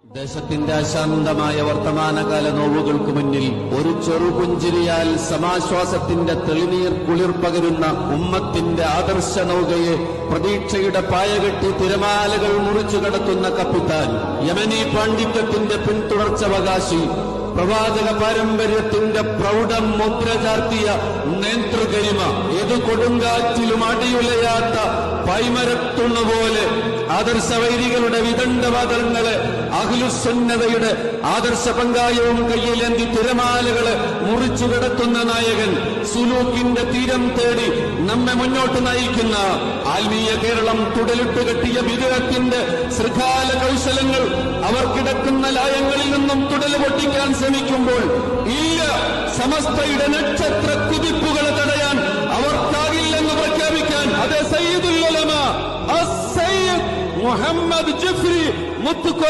ദേശത്തിന്റെ അശാന്തമായ വർത്തമാനകാല നോവുകൾക്ക് മുന്നിൽ ഒരു ചെറുപുഞ്ചിരിയാൽ സമാശ്വാസത്തിന്റെ തെളിനീർ കുളിർ പകരുന്ന ഉമ്മത്തിന്റെ ആദർശ നൗകയെ പ്രതീക്ഷയുടെ പായകെട്ടി തിരമാലകൾ മുറിച്ചു കടത്തുന്ന കപ്പിത്താൻ, യമനി പാണ്ഡിത്യത്തിന്റെ പിന്തുടർച്ചവകാശി, പ്രവാചക പാരമ്പര്യത്തിന്റെ പ്രൗഢം മുദ്ര ചാർത്തിയ നേതൃകരിമ, ഏതു കൊടുങ്കാറ്റിലും അടിയുലയാത്ത പൈമരത്തുണ്ണുപോലെ ആദർശവൈരികളുടെ വിദണ്ഡവാദങ്ങളെ അഹ്ലുസുന്നതയുടെ ആദർശ പങ്കായവും കയ്യിലേന്തി തിരമാലകളെ മുറിച്ചു കടത്തുന്ന നായകൻ, സുലൂക്കിന്റെ തീരം തേടി നമ്മെ മുന്നോട്ട് നയിക്കുന്ന ആത്മീയ കേരളം തുടലിട്ട് കെട്ടിയ വിദേഹത്തിന്റെ ശൃഖാല കൗശലങ്ങൾ അവർ കിടക്കുന്ന ലായങ്ങളിൽ നിന്നും തുടല് പൊട്ടിക്കാൻ ശ്രമിക്കുമ്പോൾ ഇല്ല, സമസ്തയുടെ നക്ഷത്ര കുതിപ്പുകളെ തടയാൻ അവർക്കാകില്ലെന്ന് പ്രഖ്യാപിക്കാൻ അതേ സയ്യിദുൽ ഉലമ സയ്യിദ് മുഹമ്മദ് ജിഫ്രി മുത്തുക്കോയ